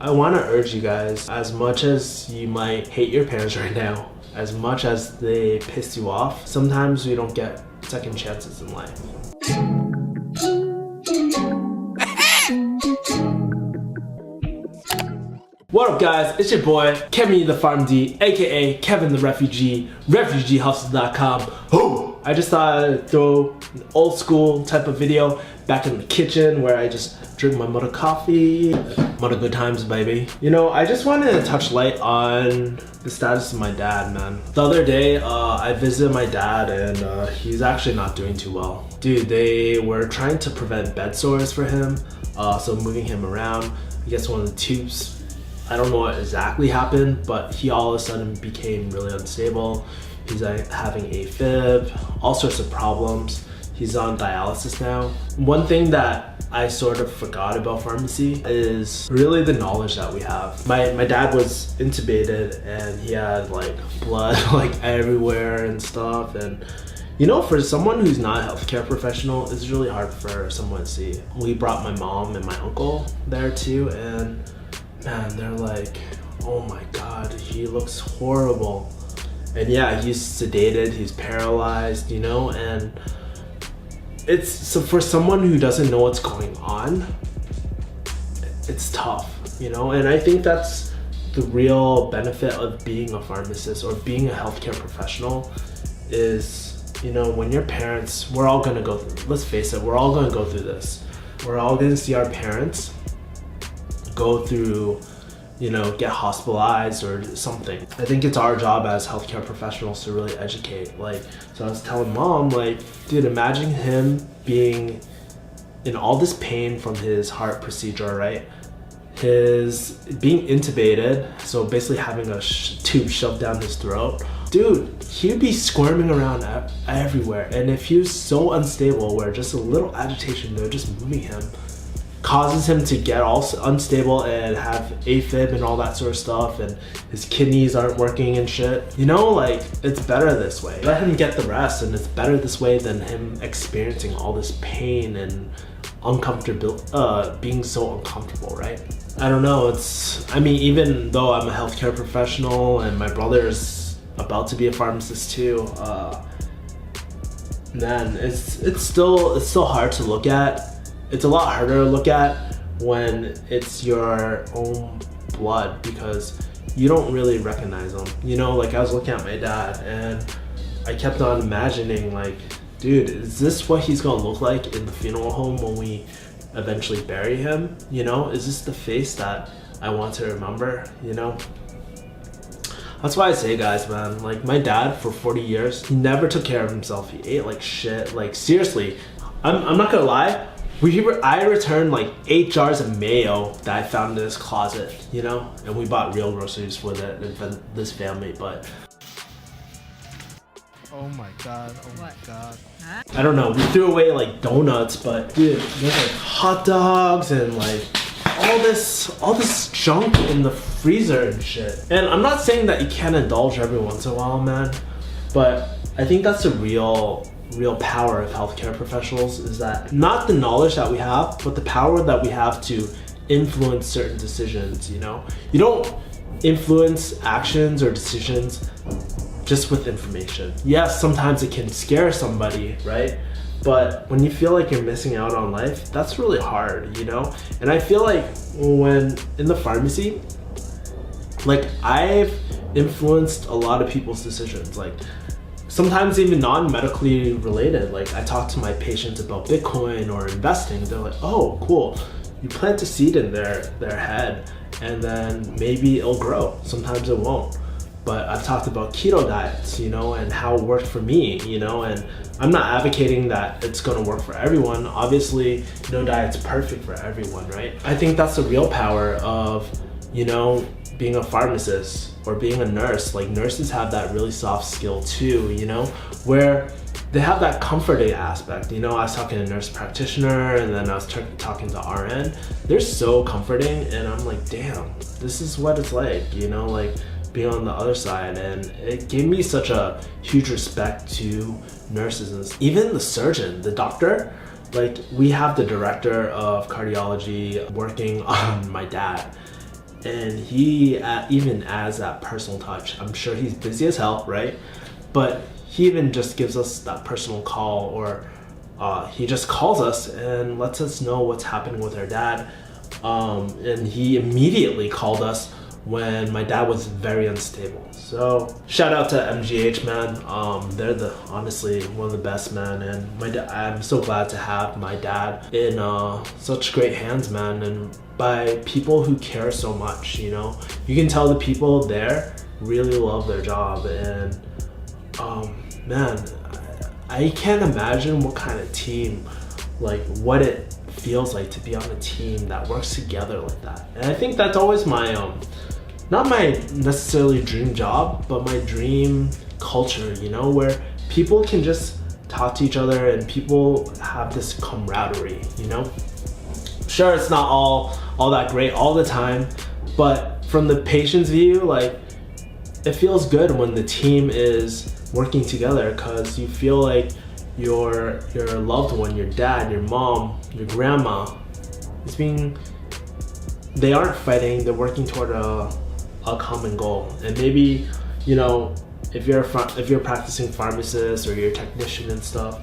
I want to urge you guys, as much as you might hate your parents right now, as much as they piss you off, sometimes we don't get second chances in life. What up guys, it's your boy, Kevin the Farm D, aka Kevin the Refugee, refugeehustle.com. Oh, I just thought I'd throw an old school type of video back in the kitchen where I just drink my mother coffee. Mother good times, baby. You know, I just wanted to touch light on the status of my dad, man. The other day, I visited my dad and he's actually not doing too well. Dude, they were trying to prevent bed sores for him, so moving him around. I guess one of the tubes, I don't know what exactly happened, but he all of a sudden became really unstable. He's having AFib, all sorts of problems. He's on dialysis now. One thing that I sort of forgot about pharmacy is really the knowledge that we have. My dad was intubated and he had like blood like everywhere and stuff. And you know, for someone who's not a healthcare professional, it's really hard for someone to see. We brought my mom and my uncle there too, and man, they're like, oh my God, he looks horrible. And yeah, he's sedated, he's paralyzed, you know, and it's, so for someone who doesn't know what's going on, it's tough, you know, and I think that's the real benefit of being a pharmacist or being a healthcare professional is, you know, when your parents, we're all gonna go through, let's face it, we're all gonna go through this. We're all gonna see our parents go through, you know, get hospitalized or something. I think it's our job as healthcare professionals to really educate. Like, so I was telling mom, like, dude, imagine him being in all this pain from his heart procedure, right? His being intubated, so basically having a tube shoved down his throat. Dude, he'd be squirming around everywhere. And if he was so unstable where just a little agitation, they're just moving him, causes him to get all unstable and have AFib and all that sort of stuff, and his kidneys aren't working and shit. You know, like, it's better this way. Let him get the rest, and it's better this way than him experiencing all this pain and uncomfortable, being so uncomfortable, right? I don't know, I mean, even though I'm a healthcare professional and my brother's about to be a pharmacist too, man, it's still hard to look at. It's a lot harder to look at when it's your own blood because you don't really recognize them. You know, like I was looking at my dad and I kept on imagining like, dude, is this what he's gonna look like in the funeral home when we eventually bury him? You know, is this the face that I want to remember, you know? That's why I say, guys, man, like my dad for 40 years, he never took care of himself. He ate like shit, like seriously. I'm not gonna lie. I returned like 8 jars of mayo that I found in this closet, you know? And we bought real groceries for this family, but... Oh my God, oh my God. Huh? I don't know, we threw away like donuts, but dude, there's like hot dogs and like all this junk in the freezer and shit. And I'm not saying that you can't indulge every once in a while, man, but I think that's the real power of healthcare professionals, is that not the knowledge that we have, but the power that we have to influence certain decisions, you know? You don't influence actions or decisions just with information. Yes, sometimes it can scare somebody, right? But when you feel like you're missing out on life, that's really hard, you know? And I feel like when in the pharmacy, like I've influenced a lot of people's decisions, like sometimes even non-medically related. Like I talk to my patients about Bitcoin or investing. They're like, oh, cool. You plant a seed in their head and then maybe it'll grow. Sometimes it won't. But I've talked about keto diets, you know, and how it worked for me, you know, and I'm not advocating that it's gonna work for everyone. Obviously, no diet's perfect for everyone, right? I think that's the real power of, you know, being a pharmacist or being a nurse. Like nurses have that really soft skill too, you know, where they have that comforting aspect. You know, I was talking to a nurse practitioner and then I was talking to RN. They're so comforting and I'm like, damn, this is what it's like, you know, like being on the other side. And it gave me such a huge respect to nurses and even the surgeon, the doctor. Like we have the director of cardiology working on my dad. And he, even as that personal touch, I'm sure he's busy as hell, right? But he even just gives us that personal call, or he just calls us and lets us know what's happening with our dad. And he immediately called us when my dad was very unstable. So shout out to MGH, man. They're honestly one of the best, man. And I'm so glad to have my dad in such great hands, man, and by people who care so much. You know, you can tell the people there really love their job. And man, I can't imagine what kind of team, like what it feels like to be on a team that works together like that. And I think that's always my not my necessarily dream job, but my dream culture, you know, where people can just talk to each other and people have this camaraderie, you know. Sure, it's not all that great all the time, but from the patient's view, like, it feels good when the team is working together, because you feel like your loved one, your dad, your mom, your grandma, they aren't fighting, they're working toward a common goal. And maybe, you know, if you're a practicing pharmacist or you're a technician and stuff,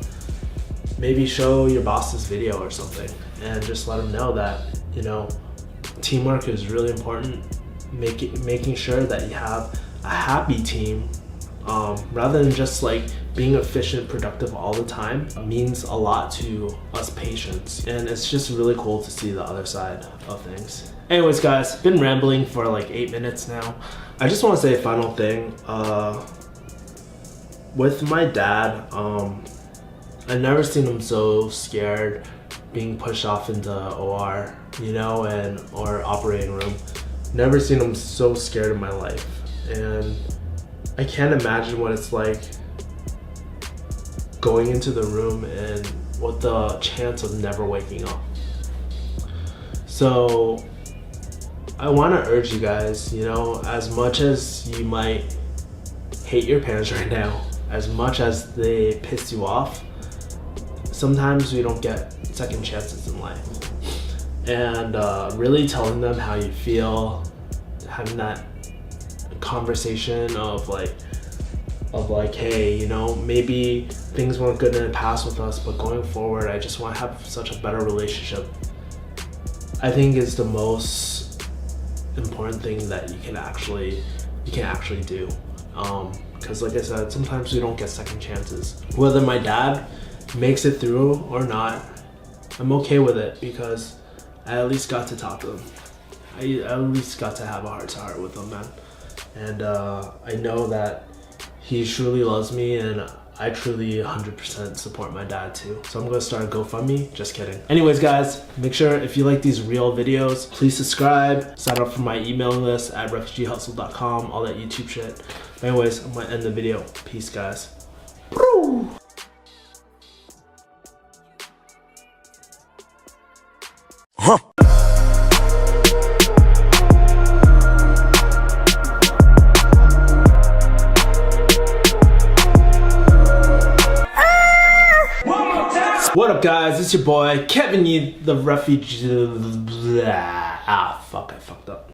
maybe show your boss this video or something and just let them know that, you know, teamwork is really important. Making sure that you have a happy team, rather than just like being efficient, productive all the time, means a lot to us patients. And it's just really cool to see the other side of things. Anyways, guys, been rambling for like 8 minutes now. I just want to say a final thing. With my dad, I've never seen him so scared being pushed off into OR, you know, or operating room. Never seen him so scared in my life. And I can't imagine what it's like going into the room and what the chance of never waking up. So I want to urge you guys, you know, as much as you might hate your parents right now, as much as they piss you off, sometimes we don't get second chances in life. And really telling them how you feel, having that conversation of like, hey, you know, maybe things weren't good in the past with us, but going forward, I just want to have such a better relationship, I think is the most important thing that you can actually do. Because like I said, sometimes we don't get second chances. Whether my dad makes it through or not, I'm okay with it, because I at least got to talk to him. I at least got to have a heart-to-heart with him, man. And I know that he truly loves me, and I truly 100% support my dad too. So I'm gonna start a GoFundMe, just kidding. Anyways, guys, make sure if you like these real videos, please subscribe, sign up for my email list at refugeehustle.com, all that YouTube shit. But anyways, I'm gonna end the video. Peace, guys. What up, guys? It's your boy Kevin, the refugee. Ah, fuck, I fucked up.